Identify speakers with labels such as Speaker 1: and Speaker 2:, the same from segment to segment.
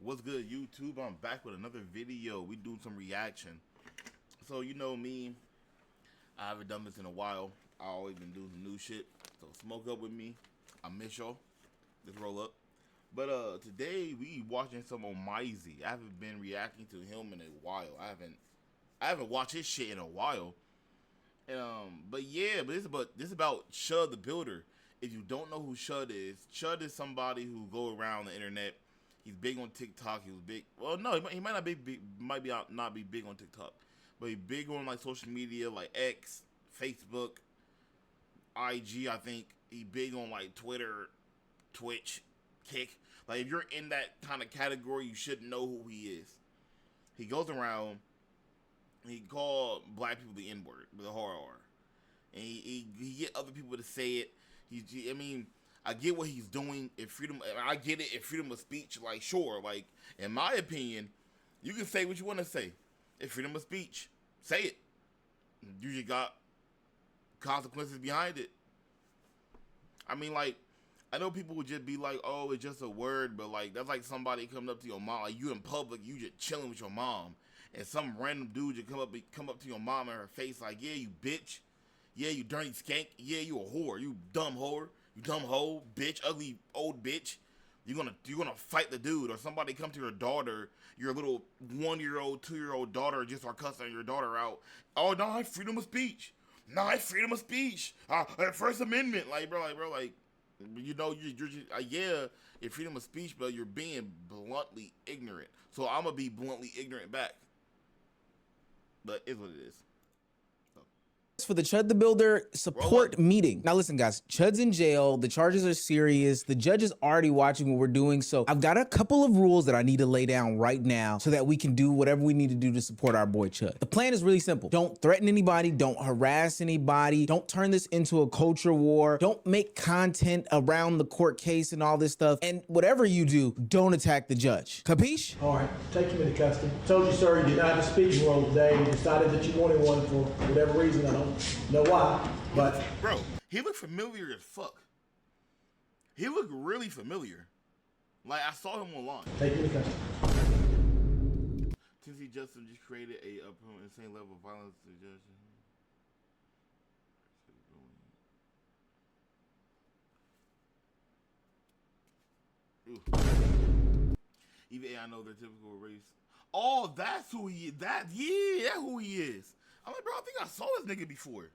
Speaker 1: What's good, YouTube? I'm back with another video. We doing some reaction. So you know me, I haven't done this in a while. I always been doing some new shit. So smoke up with me. I miss y'all. Let's roll up. But today we watching some Omizzy. I haven't been reacting to him in a while. I haven't watched his shit in a while. But this is about Chud the Builder. If you don't know who Chud is somebody who go around the internet. He's big on TikTok. He was big. Well, no, he might not be not be big on TikTok, but he's big on like social media, like X, Facebook, IG. I think he big on like Twitter, Twitch, Kick. Like if you're in that kind of category, you should know who he is. He goes around. He called black people the N-word with a hard R, and he get other people to say it. I mean. I get what he's doing. I get it. If freedom of speech, like, sure. Like, in my opinion, you can say what you want to say. If freedom of speech, say it. You just got consequences behind it. I mean, like, I know people would just be like, oh, it's just a word, but, like, that's like somebody coming up to your mom. Like, you in public, you just chilling with your mom, and some random dude just come up to your mom in her face like, yeah, you bitch. Yeah, you dirty skank. Yeah, you a whore. You dumb whore. You dumb hoe, bitch, ugly old bitch. You're gonna fight the dude, or somebody come to your daughter, your little 1-year-old, 2-year-old daughter, just are cussing your daughter out. Oh no, freedom of speech. No, freedom of speech. First Amendment, like bro, you know, you're just, yeah, it's freedom of speech, but you're being bluntly ignorant. So I'm gonna be bluntly ignorant back. But it's what it is.
Speaker 2: For the Chud the Builder support meeting. Now listen guys, Chud's in jail, the charges are serious, the judge is already watching what we're doing, so I've got a couple of rules that I need to lay down right now so that we can do whatever we need to do to support our boy Chud. The plan is really simple. Don't threaten anybody, don't harass anybody, don't turn this into a culture war, don't make content around the court case and all this stuff, and whatever you do, don't attack the judge. Capiche?
Speaker 3: All right, take him into custody. Told you, sir, you did not have a speaking role today. You decided that you wanted one for whatever reason. I don't know why, but
Speaker 1: bro, he looked familiar as fuck. He looked really familiar. Like I saw him online.
Speaker 3: Take him into custody.
Speaker 1: Tennessee Justin just created a insane level of violence to the judge. Even I know their typical race. Oh, that's who he is. That's who he is. I'm like, bro, I think I saw this nigga before.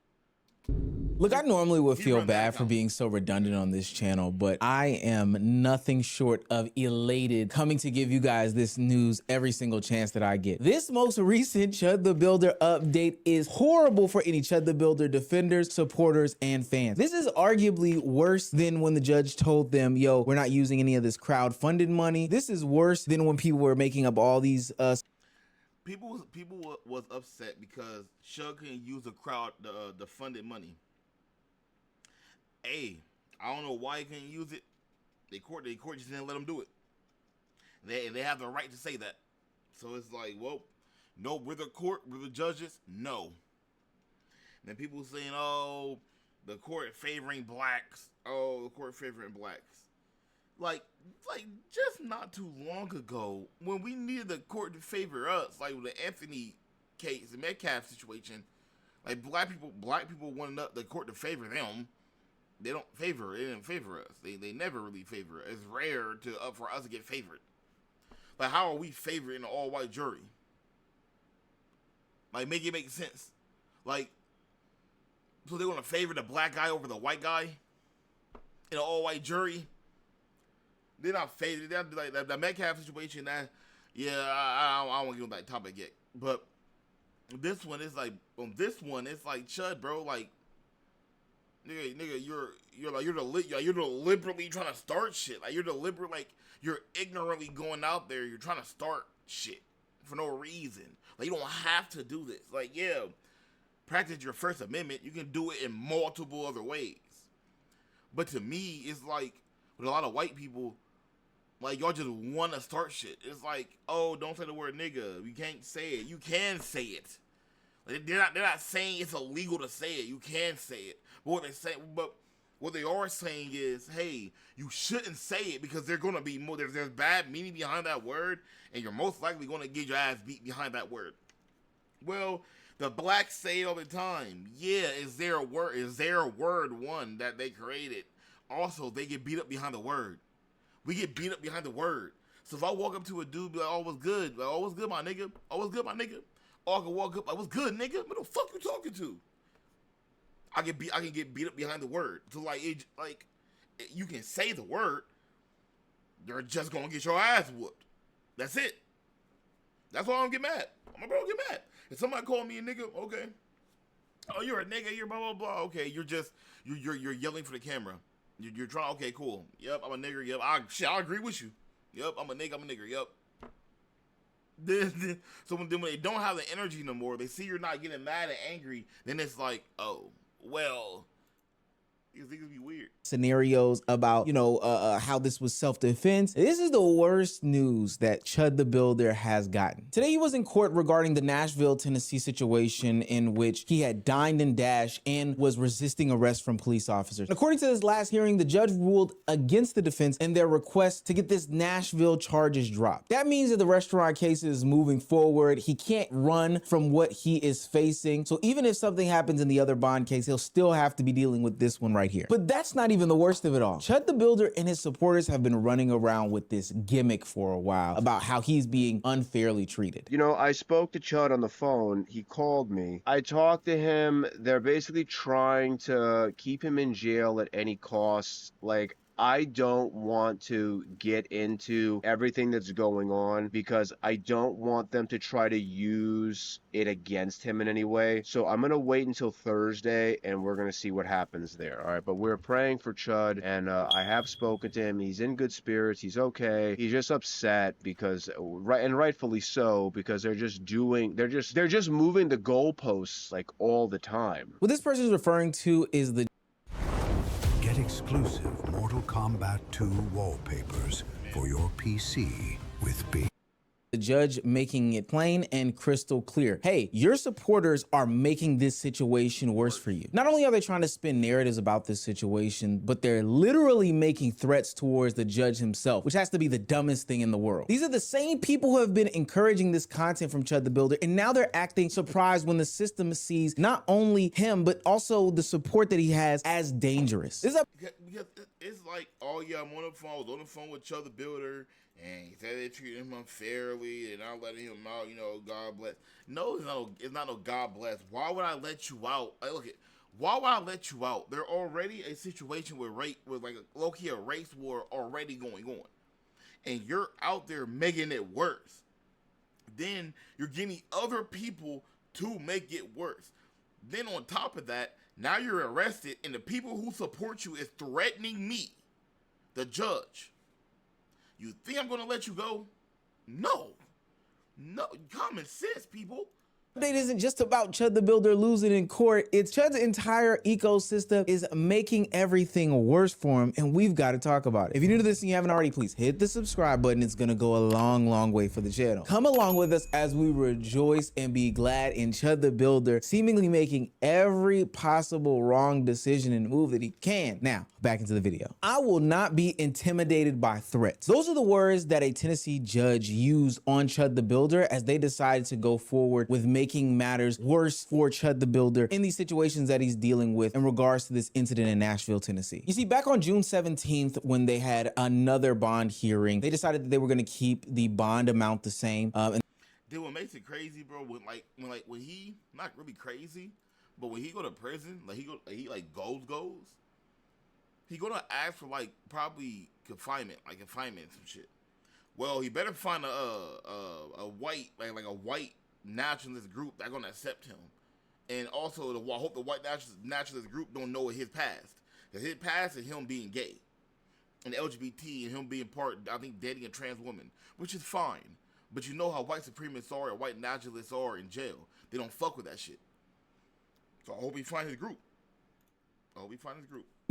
Speaker 2: Look, I normally would feel bad for being so redundant on this channel, but I am nothing short of elated coming to give you guys this news every single chance that I get. This most recent Chud the Builder update is horrible for any Chud the Builder defenders, supporters, and fans. This is arguably worse than when the judge told them, yo, we're not using any of this crowd-funded money. This is worse than when people were making up all these
Speaker 1: People was upset because Chud couldn't use the funded money. I don't know why he couldn't use it. The court just didn't let him do it. They have the right to say that. So it's like, well, no, we're the court, we're the judges. No. And then people saying, oh, the court favoring blacks. Oh, the court favoring blacks. Like just not too long ago, when we needed the court to favor us, like with the Anthony case, the Metcalf situation, like black people wanted the court to favor them. They didn't favor us. They never really favor us. It's rare for us to get favored. Like, how are we favored in an all-white jury? Like, make it make sense. Like, so they want to favor the black guy over the white guy in an all-white jury? They're not favored. They're like the Metcalf situation. I don't want to get on that topic yet. But this one is like, it's like Chud, bro. Like, nigga, you're deliberately trying to start shit. Like you're ignorantly going out there. You're trying to start shit for no reason. Like you don't have to do this. Like practice your First Amendment. You can do it in multiple other ways. But to me, it's like with a lot of white people. Like, y'all just want to start shit. It's like, oh, don't say the word nigga. You can't say it. You can say it. Like, they're not saying it's illegal to say it. You can say it. But what they say, but What they are saying is, hey, you shouldn't say it because there's gonna be more. There's bad meaning behind that word, and you're most likely gonna get your ass beat behind that word. Well, the blacks say it all the time. Yeah, is there a word? Is there a word one that they created? Also, they get beat up behind the word. We get beat up behind the word. So if I walk up to a dude, be like, "Oh, what's good? Like, oh, what's good, my nigga? Oh, what's good, my nigga?" Or I can walk up, like, "What's good, nigga? What the fuck you talking to?" I can get beat up behind the word. So you can say the word, you're just gonna get your ass whooped. That's it. That's why I don't get mad. I'm like, bro, get mad. If somebody call me a nigga, okay. Oh, you're a nigga. You're blah blah blah. Okay, you're yelling for the camera. You're trying. Okay, cool. Yep, I'm a nigger. Yep, I agree with you. Yep, I'm a nigga. I'm a nigger. Yep. So when they don't have the energy no more, they see you're not getting mad and angry. Then it's like, oh, well, these niggas be weird.
Speaker 2: Scenarios about, how this was self-defense. This is the worst news that Chud the Builder has gotten. Today he was in court regarding the Nashville, Tennessee situation in which he had dined and dashed and was resisting arrest from police officers. According to this last hearing, the judge ruled against the defense in their request to get this Nashville charges dropped. That means that the restaurant case is moving forward. He can't run from what he is facing. So even if something happens in the other bond case, he'll still have to be dealing with this one right here. But that's not even the worst of it all. Chud the Builder and his supporters have been running around with this gimmick for a while about how he's being unfairly treated.
Speaker 4: You know, I spoke to Chud on the phone. He called me. I talked to him. They're basically trying to keep him in jail at any cost. Like, I don't want to get into everything that's going on because I don't want them to try to use it against him in any way. So I'm going to wait until Thursday and we're going to see what happens there. All right. But we're praying for Chud and I have spoken to him. He's in good spirits. He's okay. He's just upset because rightfully so, because they're just moving the goalposts like all the time.
Speaker 2: What this person is referring to is the
Speaker 5: Get exclusive Mortal Kombat 2 wallpapers for your PC with
Speaker 2: the judge making it plain and crystal clear. Hey, your supporters are making this situation worse for you. Not only are they trying to spin narratives about this situation, but they're literally making threats towards the judge himself, which has to be the dumbest thing in the world. These are the same people who have been encouraging this content from Chud the Builder, and now they're acting surprised when the system sees not only him, but also the support that he has as dangerous.
Speaker 1: Because it's like, oh yeah, I'm on the phone with Chud the Builder, and he said they treated him unfairly, and I'm letting him out, God bless. No, it's not no God bless. Why would I let you out? Why would I let you out? There's already a situation with like a low-key a race war already going on. And you're out there making it worse. Then you're getting other people to make it worse. Then on top of that, now you're arrested, and the people who support you is threatening me, the judge. You think I'm gonna let you go? No. Common sense, people.
Speaker 2: Update isn't just about Chud the Builder losing in court. It's Chud's entire ecosystem is making everything worse for him, and we've got to talk about it. If you're new to this and you haven't already, please hit the subscribe button. It's gonna go a long, long way for the channel. Come along with us as we rejoice and be glad in Chud the Builder seemingly making every possible wrong decision and move that he can. Now, back into the video. I will not be intimidated by threats. Those are the words that a Tennessee judge used on Chud the Builder as they decided to go forward with making matters worse for Chud the Builder in these situations that he's dealing with in regards to this incident in Nashville, Tennessee. You see, back on June 17th, when they had another bond hearing, they decided that they were going to keep the bond amount the same. And
Speaker 1: then what makes it crazy, bro, when he not really crazy, but when he go to prison, he goes, he gonna ask for probably confinement and some shit. Well, he better find a white a white nationalist group that's gonna accept him, and also I hope the white nationalist group don't know his past, because his past is him being gay and LGBT and him being dating a trans woman, which is fine, but you know how white supremacists are and white nationalists are in jail. They don't fuck with that shit. So I hope he find his group.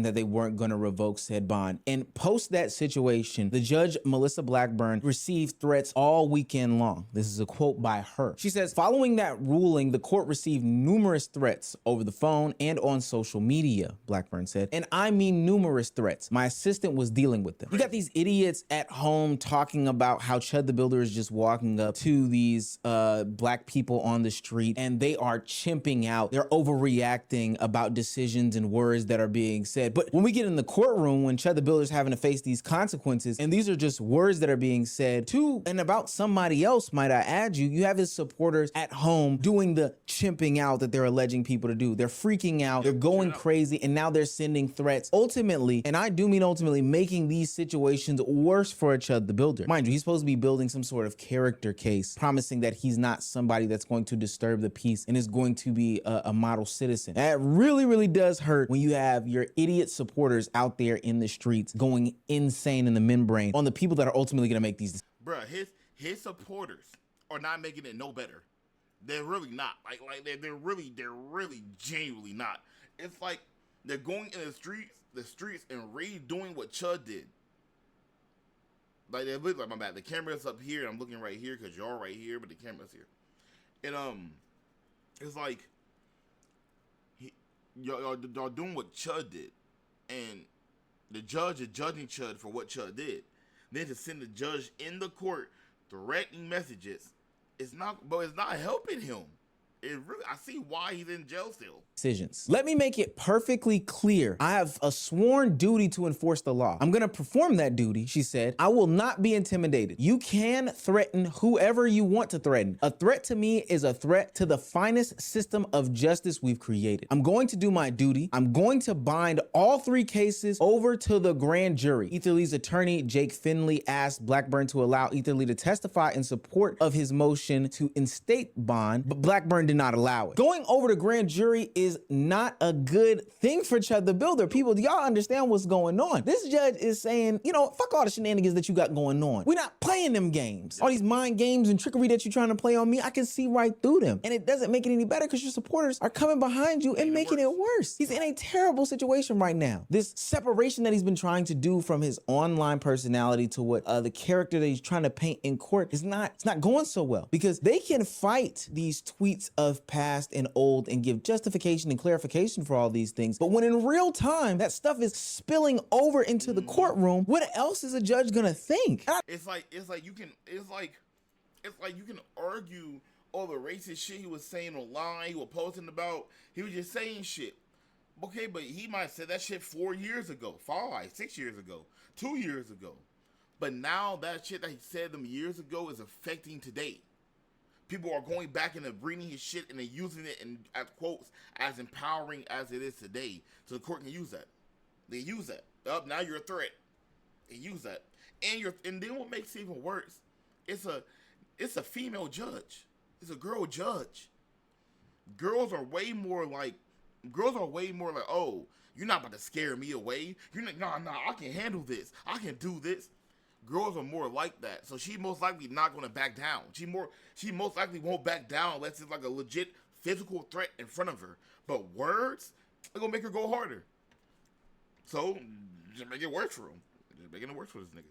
Speaker 2: that they weren't going to revoke said bond. And post that situation, the judge, Melissa Blackburn, received threats all weekend long. This is a quote by her. She says, following that ruling, the court received numerous threats over the phone and on social media, Blackburn said. And I mean numerous threats. My assistant was dealing with them. You got these idiots at home talking about how Chud the Builder is just walking up to these black people on the street and they are chimping out. They're overreacting about decisions and words that are being said. But when we get in the courtroom, when Chud the Builder is having to face these consequences, and these are just words that are being said to and about somebody else, might I add you have his supporters at home doing the chimping out that they're alleging people to do. They're freaking out, they're going crazy, and now they're sending threats. Ultimately, and I do mean ultimately, making these situations worse for a Chud the Builder. Mind you, he's supposed to be building some sort of character case, promising that he's not somebody that's going to disturb the peace and is going to be a model citizen. That really, really does hurt when you have your idiot supporters out there in the streets going insane in the membrane on the people that are ultimately going to make these decisions.
Speaker 1: Bruh, his supporters are not making it no better. They're really not. They're really genuinely not. It's like they're going in the streets and redoing what Chud did. Like, they look like, my bad, the camera's up here, and I'm looking right here because you're right here, but the camera's here. And it's like y'all doing what Chud did, and the judge is judging Chud for what Chud did. Then to send the judge in the court threatening messages, it's not helping him. I see why he's in jail still.
Speaker 2: Decisions. Let me make it perfectly clear. I have a sworn duty to enforce the law. I'm going to perform that duty, she said. I will not be intimidated. You can threaten whoever you want to threaten. A threat to me is a threat to the finest system of justice we've created. I'm going to do my duty. I'm going to bind all three cases over to the grand jury. Ether Lee's attorney, Jake Finley, asked Blackburn to allow Ether Lee to testify in support of his motion to instate bond, but Blackburn did not allow it. Going over to grand jury is not a good thing for Chud the Builder. People, do y'all understand what's going on? This judge is saying, you know, fuck all the shenanigans that you got going on. We're not playing them games. All these mind games and trickery that you're trying to play on me, I can see right through them. And it doesn't make it any better because your supporters are coming behind you and making it worse. He's in a terrible situation right now. This separation that he's been trying to do from his online personality to what the character that he's trying to paint in court is it's not going so well, because they can fight these tweets of past and old and give justification and clarification for all these things. But when in real time that stuff is spilling over into the courtroom, what else is a judge gonna think?
Speaker 1: It's like you can argue all the racist shit he was saying online, he was posting about. He was just saying shit. Okay, but he might have said that shit 4 years ago, 5, 6 years ago, 2 years ago. But now that shit that he said them years ago is affecting today. People are going back and reading his shit and then using it in as quotes as empowering as it is today. So the court can use that. They use that. Now you're a threat. They use that. And then what makes it even worse, it's a female judge. It's a girl judge. Girls are way more like, oh, you're not about to scare me away. You're like, nah, I can handle this. I can do this. Girls are more like that, so she most likely not going to back down. She most likely won't back down unless it's like a legit physical threat in front of her. But words are going to make her go harder. So just make it work for him. Just making it work for this nigga.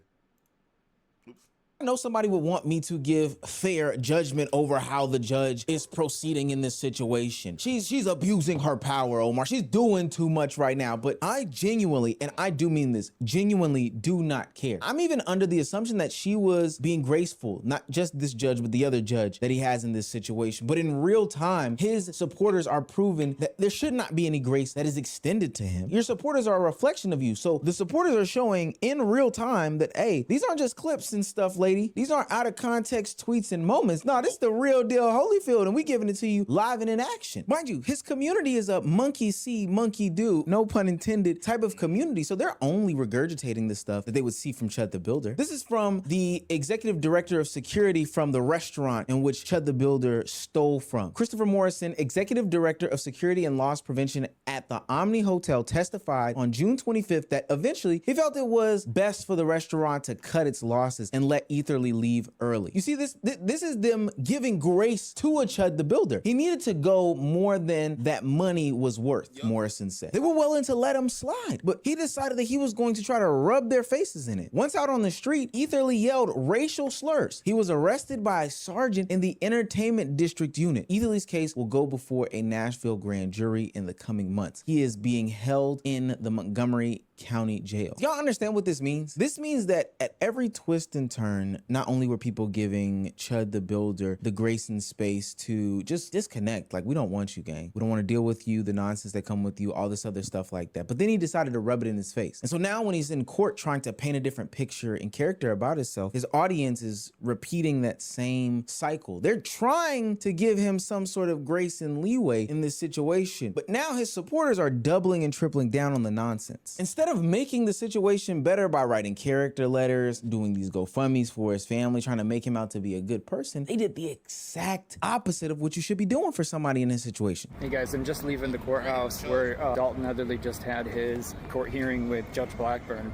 Speaker 1: Oops.
Speaker 2: I know somebody would want me to give fair judgment over how the judge is proceeding in this situation. She's abusing her power, Omar. She's doing too much right now. But I genuinely, and I do mean this, genuinely do not care. I'm even under the assumption that she was being graceful, not just this judge, but the other judge that he has in this situation. But in real time, his supporters are proving that there should not be any grace that is extended to him. Your supporters are a reflection of you. So the supporters are showing in real time that, hey, these aren't just clips and stuff, lady. These aren't out of context tweets and moments. No, this is the real deal Holyfield, and we giving it to you live and in action. Mind you, his community is a monkey see, monkey do, no pun intended, type of community. So they're only regurgitating the stuff that they would see from Chud the Builder. This is from the executive director of security from the restaurant in which Chud the Builder stole from. Christopher Morrison, executive director of security and loss prevention at the Omni Hotel, testified on June 25th that eventually he felt it was best for the restaurant to cut its losses and let Etherly leave early. You see, this is them giving grace to a Chud the Builder. He needed to go more than that money was worth, Morrison said. They were willing to let him slide, but he decided that he was going to try to rub their faces in it. Once out on the street, Etherly yelled racial slurs. He was arrested by a sergeant in the entertainment district unit. Etherly's case will go before a Nashville grand jury in the coming months. He is being held in the Montgomery County Jail. Y'all understand what this means? This means that at every twist and turn, not only were people giving Chud the Builder the grace and space to just disconnect, like, we don't want you, gang. We don't want to deal with you, the nonsense that come with you, all this other stuff like that. But then he decided to rub it in his face. And so now when he's in court trying to paint a different picture and character about himself, his audience is repeating that same cycle. They're trying to give him some sort of grace and leeway in this situation. But now his supporters are doubling and tripling down on the nonsense. Instead of making the situation better by writing character letters, doing these GoFundMes for his family, trying to make him out to be a good person, they did the exact opposite of what you should be doing for somebody in this situation.
Speaker 6: Hey guys, I'm just leaving the courthouse where Dalton Netherly just had his court hearing with Judge Blackburn.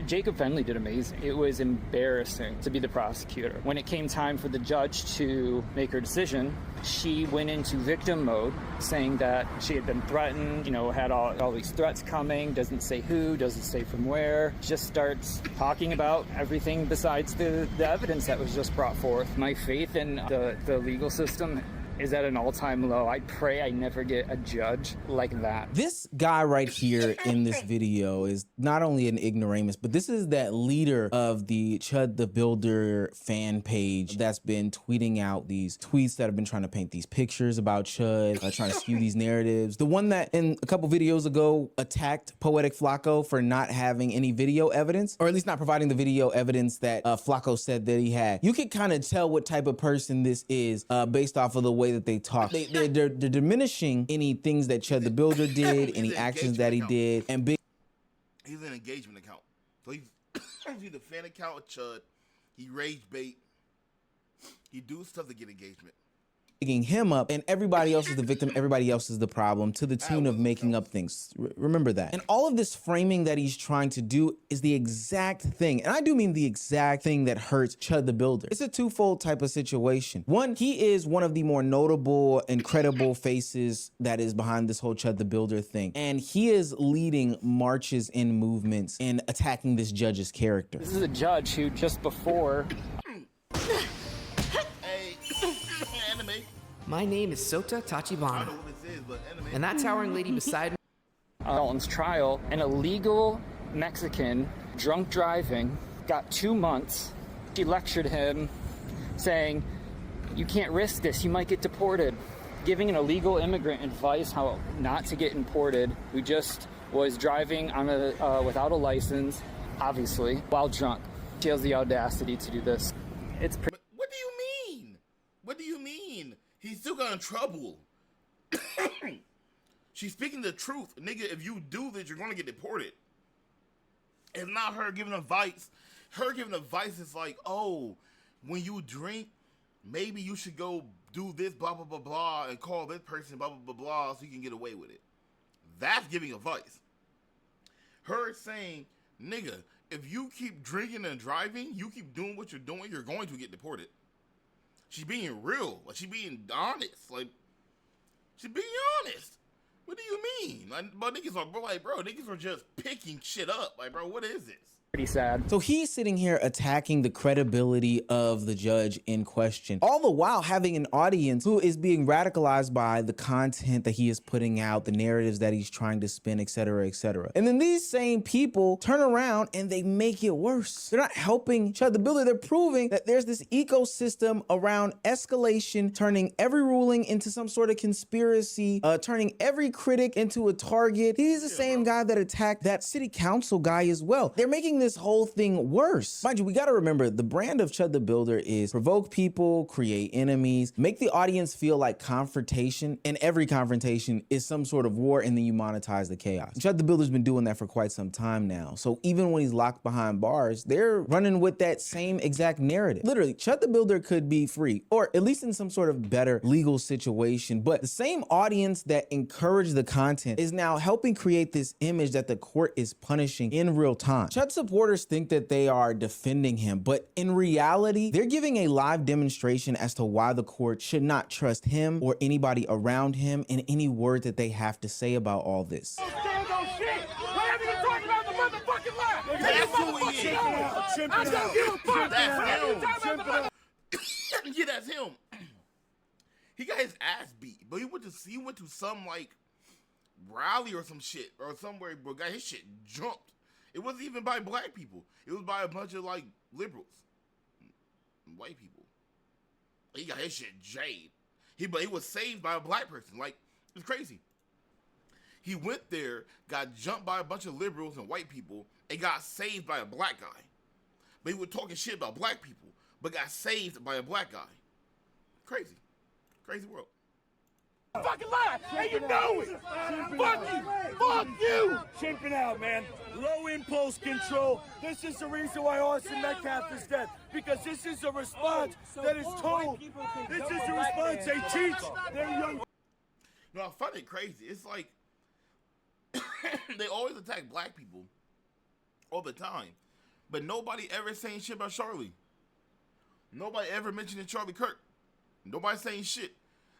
Speaker 6: Jacob Fenley did amazing. It was embarrassing to be the prosecutor. When it came time for the judge to make her decision, she went into victim mode, saying that she had been threatened, had all these threats coming, doesn't say who, doesn't say from where, just starts talking about everything besides the evidence that was just brought forth. My faith in the legal system is at an all-time low. I pray I never get a judge like that.
Speaker 2: This guy right here in this video is not only an ignoramus, but this is that leader of the Chud the Builder fan page that's been tweeting out these tweets that have been trying to paint these pictures about Chud, trying to skew these narratives. The one that in a couple videos ago attacked Poetic Flacco for not having any video evidence, or at least not providing the video evidence that Flacco said that he had. You can kind of tell what type of person this is based off of the way that they talk. They're diminishing any things that Chud the Builder did, any actions that he did, and big.
Speaker 1: He's an engagement account. So he's the fan account of Chud. He rage bait. He do stuff to get engagement.
Speaker 2: Picking him up, and everybody else is the victim, everybody else is the problem, to the tune of making up things. Remember that. And all of this framing that he's trying to do is the exact thing, and I do mean the exact thing, that hurts Chud the Builder. It's a twofold type of situation. One, he is one of the more notable and credible faces that is behind this whole Chud the Builder thing, and he is leading marches and movements and attacking this judge's character.
Speaker 6: This is a judge who just before...
Speaker 7: My name is Sota Tachibana, and that towering lady beside me.
Speaker 6: Dalton's trial, an illegal Mexican drunk driving got 2 months. She lectured him saying, "You can't risk this, you might get deported." Giving an illegal immigrant advice how not to get imported, who just was driving on without a license, obviously, while drunk. She has the audacity to do this. It's pretty.
Speaker 1: What do you mean? What do you mean? He still got in trouble. She's speaking the truth. Nigga, if you do this, you're going to get deported. It's not her giving advice. Her giving advice is like, oh, when you drink, maybe you should go do this, blah, blah, blah, blah, and call this person, blah, blah, blah, blah, so you can get away with it. That's giving advice. Her saying, nigga, if you keep drinking and driving, you keep doing what you're doing, you're going to get deported. She's being real. Like, she's being honest. Like, she's being honest. What do you mean? Like, but niggas are, bro, niggas are just picking shit up. Like, bro, what is this?
Speaker 6: Pretty sad.
Speaker 2: So he's sitting here attacking the credibility of the judge in question, all the while having an audience who is being radicalized by the content that he is putting out, the narratives that he's trying to spin, et cetera, et cetera. And then these same people turn around and they make it worse. They're not helping Chud the Builder. They're proving that there's this ecosystem around escalation, turning every ruling into some sort of conspiracy, turning every critic into a target. He's the same guy that attacked that city council guy as well. They're making this whole thing worse. Mind you, we got to remember the brand of Chud the Builder is provoke people, create enemies, make the audience feel like confrontation, and every confrontation is some sort of war, and then you monetize the chaos. Chud the Builder's been doing that for quite some time now. So even when he's locked behind bars, they're running with that same exact narrative. Literally, Chud the Builder could be free, or at least in some sort of better legal situation, but the same audience that encouraged the content is now helping create this image that the court is punishing in real time. Chud supporters supporters think that they are defending him, but in reality, they're giving a live demonstration as to why the court should not trust him or anybody around him in any word that they have to say about all this.
Speaker 1: That's who he is. Yeah, that's him. He got his ass beat, but he went to some like rally or some shit or somewhere, bro. Got his shit jumped. It wasn't even by black people. It was by a bunch of like liberals, white people. He got his shit jade. But he was saved by a black person. Like, it's crazy. He went there, got jumped by a bunch of liberals and white people, and got saved by a black guy. But he was talking shit about black people, but got saved by a black guy. Crazy. Crazy world.
Speaker 8: Fucking lie, and you know it. Fuck you. Fuck you. Chimping out, man. Low impulse control. This is the reason why Austin Metcalf is dead. Because this is a response that is told. This is the response they teach their young.
Speaker 1: No, I find it crazy. It's like they always attack black people all the time, but nobody ever saying shit about Charlie. Nobody ever mentioning Charlie Kirk. Nobody saying shit.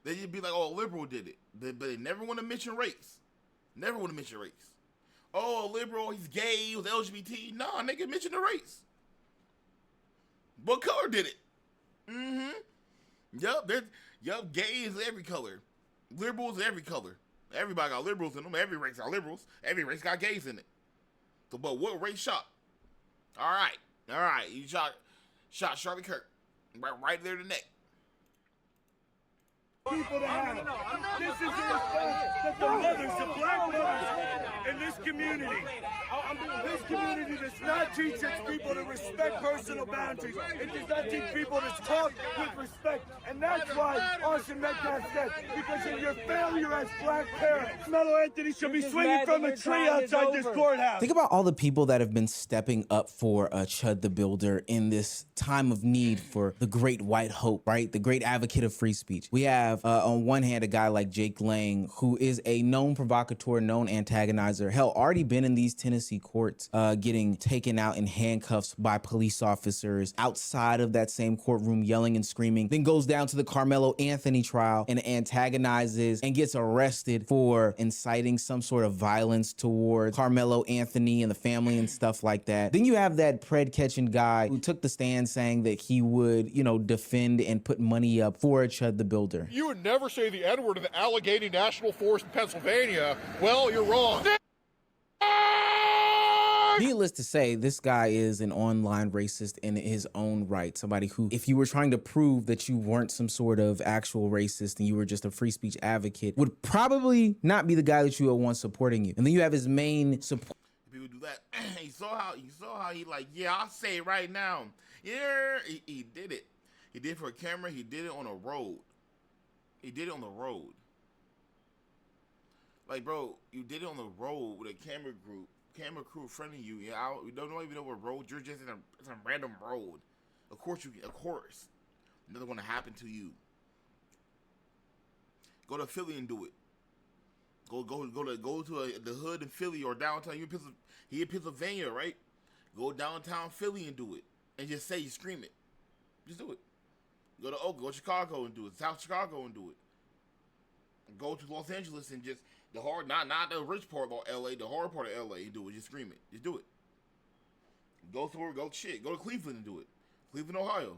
Speaker 1: They just be like, oh, a liberal did it. But they never want to mention race. Never want to mention race. Oh, a liberal, he's gay, he was LGBT. Nah, nigga, mention the race. What color did it? Yup, gay is every color. Liberals every color. Everybody got liberals in them. Every race got liberals. Every race got gays in it. So, but what race shot? All right. You shot Charlie Kirk. Right there in the neck.
Speaker 8: People to have. This is the response that the mothers, the black mothers in this community. This community does not teach its people to respect personal boundaries. It does not teach people to talk with respect. And that's why Austin Metcalf said, because of your failure as black parents. Melo Anthony should be swinging from a tree outside this courthouse.
Speaker 2: Think about all the people that have been stepping up for Chud the Builder in this time of need for the great white hope, right? The great advocate of free speech. We have, on one hand, a guy like Jake Lang, who is a known provocateur, known antagonizer, hell, already been in these Tennessee courts, getting taken out in handcuffs by police officers outside of that same courtroom, yelling and screaming, then goes down to the Carmelo Anthony trial and antagonizes and gets arrested for inciting some sort of violence towards Carmelo Anthony and the family and stuff like that. Then you have that pred-catching guy who took the stand saying that he would, defend and put money up for Chud the Builder.
Speaker 9: You would never say the N-word in the Allegheny National Forest in Pennsylvania. Well, you're wrong.
Speaker 2: Needless to say, this guy is an online racist in his own right. Somebody who, if you were trying to prove that you weren't some sort of actual racist and you were just a free speech advocate, would probably not be the guy that you would want supporting you. And then you have his main support.
Speaker 1: People do that. You saw how he like, yeah, I'll say it right now. Yeah, he did it. He did it for a camera. He did it on a road. He did it on the road. Like, bro, you did it on the road with a camera crew in front of you. Yeah, we don't even know what road. You're just in a random road. Of course, nothing's gonna happen to you. Go to Philly and do it. Go to the hood in Philly or downtown. He in Pennsylvania, right? Go downtown Philly and do it, and just say you scream it. Just do it. Go to Oakland, go to Chicago and do it. South Chicago and do it. Go to Los Angeles and just not the rich part of LA, the hard part of LA and do it. Just scream it. Just do it. Go to Cleveland and do it. Cleveland, Ohio.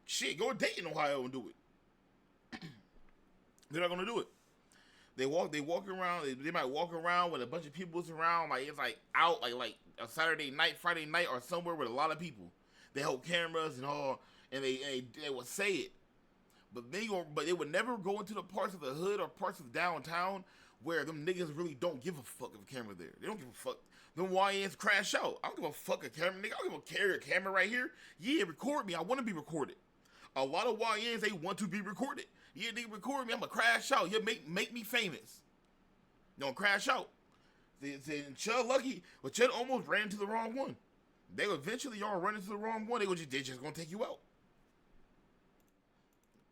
Speaker 1: Shit, go to Dayton, Ohio and do it. They're not gonna do it. They walk around. They might walk around with a bunch of people around. Like it's like out like a Saturday night, Friday night, or somewhere with a lot of people. They hold cameras and all, and they would say it. But they would never go into the parts of the hood or parts of downtown where them niggas really don't give a fuck if a camera there. They don't give a fuck. Them YNs crash out. I don't give a fuck a camera, nigga. I don't give a carry a camera right here. Yeah, record me. I want to be recorded. A lot of YNs, they want to be recorded. Yeah, nigga, record me. I'm gonna crash out. Yeah, make me famous. Don't crash out. Chud lucky, but Chud almost ran into the wrong one. They eventually y'all run into the wrong one. They just gonna take you out.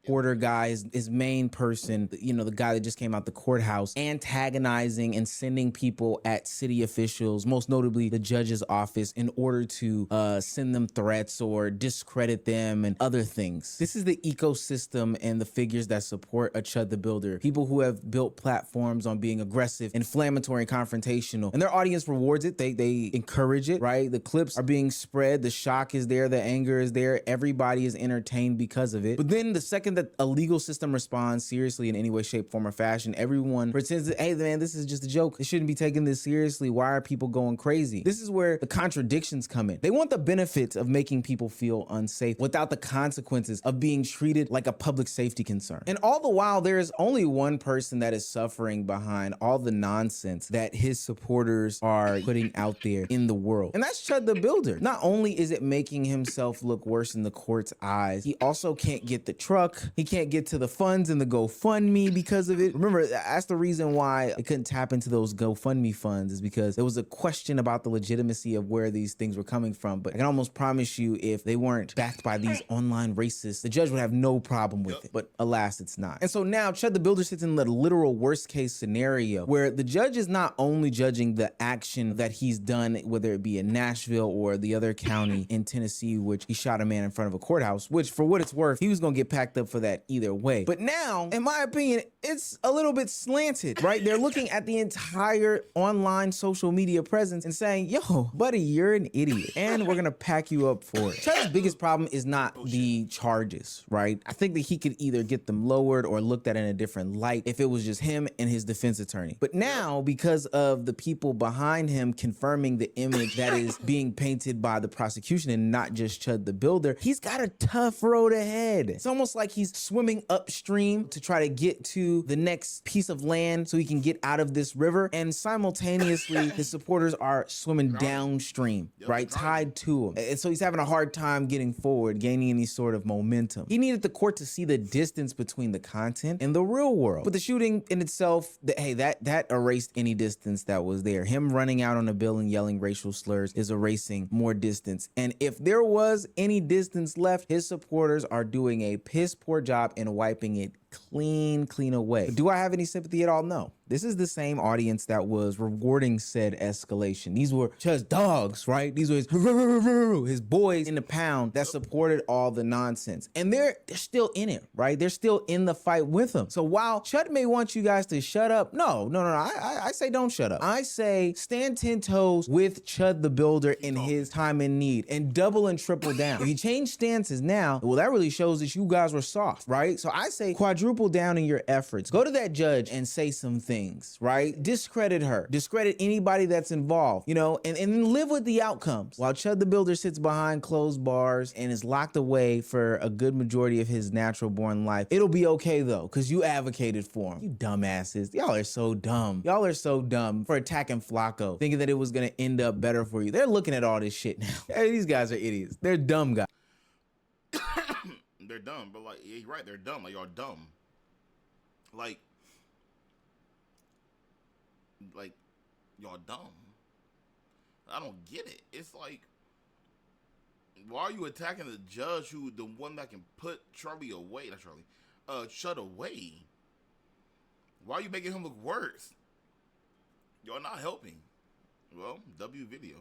Speaker 2: Porter guy, his main person, you know, the guy that just came out the courthouse, antagonizing and sending people at city officials, most notably the judge's office, in order to send them threats or discredit them and other things. This is the ecosystem and the figures that support a Chud the Builder. People who have built platforms on being aggressive, inflammatory, and confrontational. And their audience rewards it. They encourage it, right? The clips are being spread. The shock is there. The anger is there. Everybody is entertained because of it. But then the second that a legal system responds seriously in any way, shape, form, or fashion, everyone pretends that, hey, man, this is just a joke. They shouldn't be taking this seriously. Why are people going crazy? This is where the contradictions come in. They want the benefits of making people feel unsafe without the consequences of being treated like a public safety concern. And all the while, there is only one person that is suffering behind all the nonsense that his supporters are putting out there in the world. And that's Chud the Builder. Not only is it making himself look worse in the court's eyes, he also can't get the truck. He can't get to the funds and the GoFundMe because of it. Remember, that's the reason why it couldn't tap into those GoFundMe funds, is because there was a question about the legitimacy of where these things were coming from. But I can almost promise you, if they weren't backed by these online racists, the judge would have no problem with it. But alas, it's not. And so now Chud the Builder sits in the literal worst case scenario where the judge is not only judging the action that he's done, whether it be in Nashville or the other county in Tennessee, which he shot a man in front of a courthouse, which for what it's worth, he was gonna get packed up for that either way. But now, in my opinion, it's a little bit slanted, right? They're looking at the entire online social media presence and saying, yo, buddy, you're an idiot, and we're gonna pack you up for it. Chud's biggest problem is not the charges, right? I think that he could either get them lowered or looked at in a different light if it was just him and his defense attorney. But now, because of the people behind him confirming the image that is being painted by the prosecution and not just Chud the Builder, he's got a tough road ahead. It's almost like he's swimming upstream to try to get to the next piece of land so he can get out of this river, and simultaneously his supporters are swimming downstream, right, tied to him. And so he's having a hard time getting forward, gaining any sort of momentum. He needed the court to see the distance between the content and the real world. But the shooting in itself, that erased any distance that was there. Him running out on a bill and yelling racial slurs is erasing more distance. And if there was any distance left, his supporters are doing a piss poor job in wiping it clean away. But do I have any sympathy at all? No. This is the same audience that was rewarding said escalation. These were Chud's dogs, right? These were his boys in the pound that supported all the nonsense. And they're still in it, right? They're still in the fight with him. So while Chud may want you guys to shut up, no. I say don't shut up. I say stand 10 toes with Chud the Builder in his time in need and double and triple down. If you change stances now, well, that really shows that you guys were soft, right? So I say quadruple down in your efforts. Go to that judge and say some things, right? Discredit her. Discredit anybody that's involved, you know, and then live with the outcomes. While Chud the Builder sits behind closed bars and is locked away for a good majority of his natural born life, it'll be okay though, because you advocated for him. You dumbasses. Y'all are so dumb. Y'all are so dumb for attacking Flacco, thinking that it was gonna end up better for you. They're looking at all this shit now. Hey, these guys are idiots. They're dumb guys.
Speaker 1: They're dumb, but like, yeah, you're right, they're dumb. Like, y'all dumb. Like, y'all dumb. I don't get it. It's like, why are you attacking the judge who, the one that can put Charlie away? Not Charlie. Chud away. Why are you making him look worse? Y'all not helping. Well, W video.